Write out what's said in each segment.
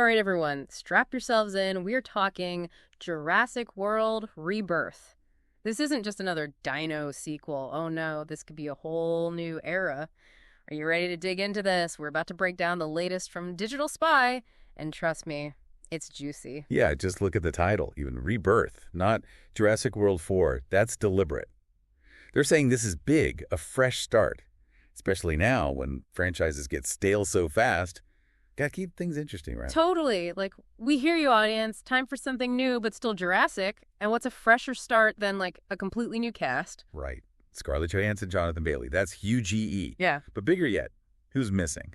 All right, everyone, strap yourselves in. We're talking Jurassic World Rebirth. This isn't just another dino sequel. Oh no, this could be a whole new era. Are you ready to dig into this? We're about to break down the latest from Digital Spy, and trust me, it's juicy. Yeah, just look at the title, even Rebirth, not Jurassic World 4. That's deliberate. They're saying this is big, a fresh start, especially now when franchises get stale so fast. Gotta keep things interesting, right? Totally. Like, we hear you, audience. Time for something new, but still Jurassic. And what's a fresher start than, like, a completely new cast? Right. Scarlett Johansson, Jonathan Bailey. That's huge EE. Yeah. But bigger yet, who's missing?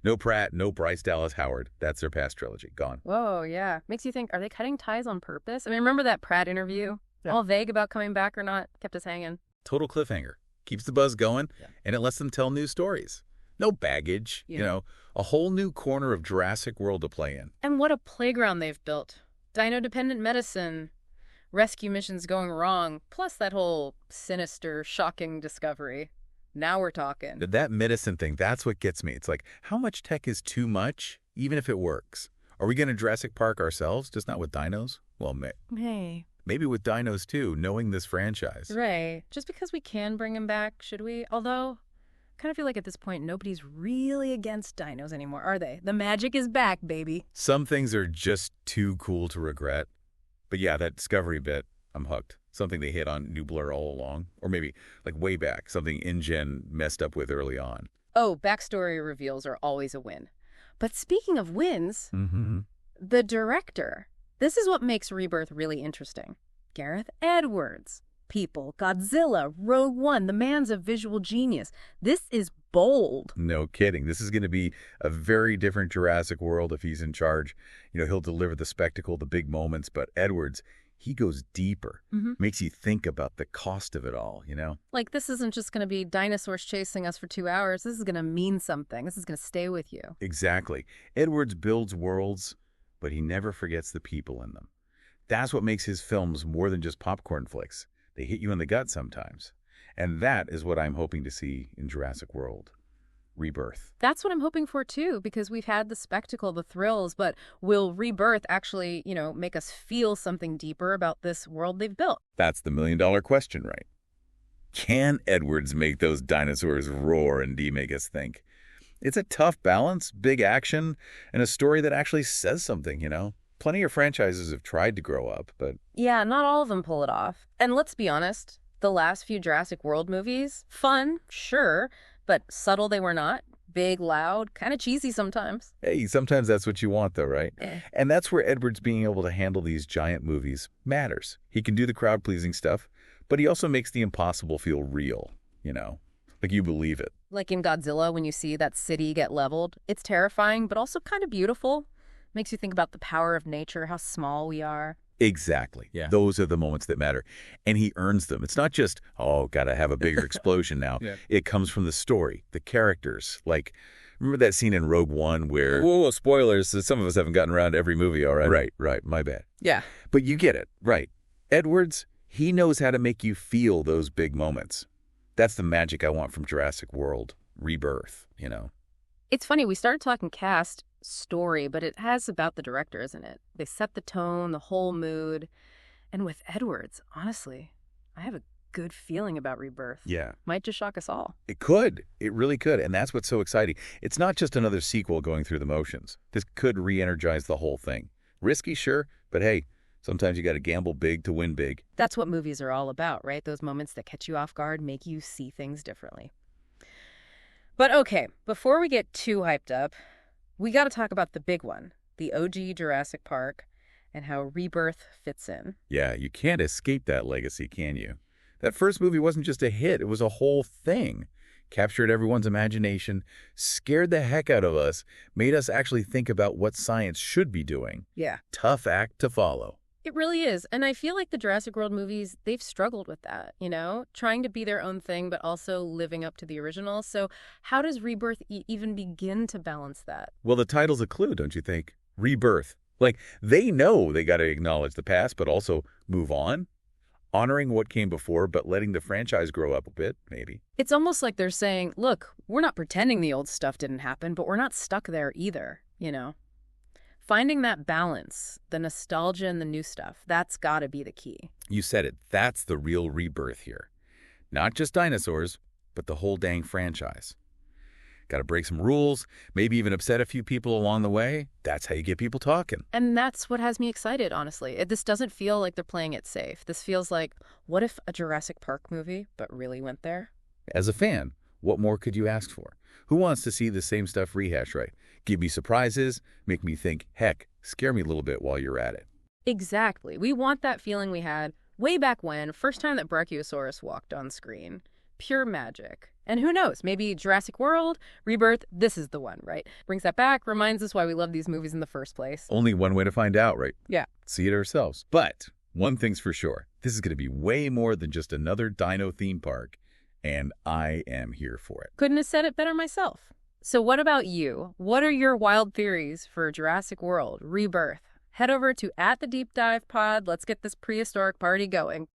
No Pratt, no Bryce Dallas Howard. That's their past trilogy. Gone. Whoa, yeah. Makes you think, are they cutting ties on purpose? I mean, remember that Pratt interview? Yeah. All vague about coming back or not. Kept us hanging. Total cliffhanger. Keeps the buzz going, Yeah. and it lets them tell new stories. No baggage, Yeah. a whole new corner of Jurassic World to play in. And what a playground they've built. Dino-dependent medicine, rescue missions going wrong, plus that whole sinister, shocking discovery. Now we're talking. That medicine thing, that's what gets me. It's like, how much tech is too much, even if it works? Are we going to Jurassic Park ourselves, just not with dinos? Well, Hey. maybe with dinos too, knowing this franchise. Right. Just because we can bring him back, should we? Although, I kind of feel like at this point, nobody's really against dinos anymore, are they? The magic is back, baby. Some things are just too cool to regret. But yeah, that Discovery bit, I'm hooked. Something they hit on Nublar all along. Or maybe, like way back, something InGen messed up with early on. Oh, backstory reveals are always a win. But speaking of wins, the director. This is what makes Rebirth really interesting. Gareth Edwards. People, Godzilla, Rogue One, the man's a visual genius. This is bold. No kidding. This is going to be a very different Jurassic World if he's in charge. He'll deliver the spectacle, the big moments, but Edwards, he goes deeper. Makes you think about the cost of it all, Like, this isn't just going to be dinosaurs chasing us for 2 hours. This is going to mean something. This is going to stay with you. Exactly. Edwards builds worlds, but he never forgets the people in them. That's what makes his films more than just popcorn flicks. They hit you in the gut sometimes. And that is what I'm hoping to see in Jurassic World. Rebirth. That's what I'm hoping for, too, because we've had the spectacle, the thrills, but will Rebirth actually, make us feel something deeper about this world they've built? That's the million-dollar question, right? Can Edwards make those dinosaurs roar and make us think? It's a tough balance, big action, and a story that actually says something, Plenty of franchises have tried to grow up, but... Yeah, not all of them pull it off. And let's be honest, the last few Jurassic World movies, fun, sure, but subtle they were not. Big, loud, kind of cheesy sometimes. Hey, sometimes that's what you want, though, right? And that's where Edwards being able to handle these giant movies matters. He can do the crowd-pleasing stuff, but he also makes the impossible feel real, like you believe it. Like in Godzilla, when you see that city get leveled, it's terrifying, but also kind of beautiful. Makes you think about the power of nature, how small we are. Exactly. Yeah. Those are the moments that matter. And he earns them. It's not just, gotta have a bigger explosion now. Yeah. It comes from the story, the characters. Like, remember that scene in Rogue One where... Whoa, spoilers. Some of us haven't gotten around to every movie, all right? Right. My bad. Yeah. But you get it. Right. Edwards, he knows how to make you feel those big moments. That's the magic I want from Jurassic World Rebirth, It's funny, we started talking cast, story, but it has about the director, isn't it? They set the tone, the whole mood. And with Edwards, honestly, I have a good feeling about Rebirth. Yeah. Might just shock us all. It could. It really could. And that's what's so exciting. It's not just another sequel going through the motions. This could re-energize the whole thing. Risky, sure, but hey, sometimes you got to gamble big to win big. That's what movies are all about, right? Those moments that catch you off guard, make you see things differently. But okay, before we get too hyped up, we got to talk about the big one, the OG Jurassic Park, and how Rebirth fits in. Yeah, you can't escape that legacy, can you? That first movie wasn't just a hit, it was a whole thing. Captured everyone's imagination, scared the heck out of us, made us actually think about what science should be doing. Yeah. Tough act to follow. It really is. And I feel like the Jurassic World movies, they've struggled with that, trying to be their own thing, but also living up to the original. So how does Rebirth even begin to balance that? Well, the title's a clue, don't you think? Rebirth. Like, they know they got to acknowledge the past, but also move on. Honoring what came before, but letting the franchise grow up a bit, maybe. It's almost like they're saying, look, we're not pretending the old stuff didn't happen, but we're not stuck there either, Finding that balance, the nostalgia and the new stuff, that's got to be the key. You said it. That's the real rebirth here. Not just dinosaurs, but the whole dang franchise. Got to break some rules, maybe even upset a few people along the way. That's how you get people talking. And that's what has me excited, honestly. This doesn't feel like they're playing it safe. This feels like, what if a Jurassic Park movie, but really went there? As a fan, what more could you ask for? Who wants to see the same stuff rehashed right? Give me surprises, make me think, heck, scare me a little bit while you're at it. Exactly. We want that feeling we had way back when, first time that Brachiosaurus walked on screen. Pure magic. And who knows, maybe Jurassic World, Rebirth, this is the one, right? Brings that back, reminds us why we love these movies in the first place. Only one way to find out, right? Yeah. See it ourselves. But one thing's for sure, this is going to be way more than just another dino theme park, and I am here for it. Couldn't have said it better myself. So what about you? What are your wild theories for Jurassic World, Rebirth? Head over to @TheDeepDivePod. Let's get this prehistoric party going.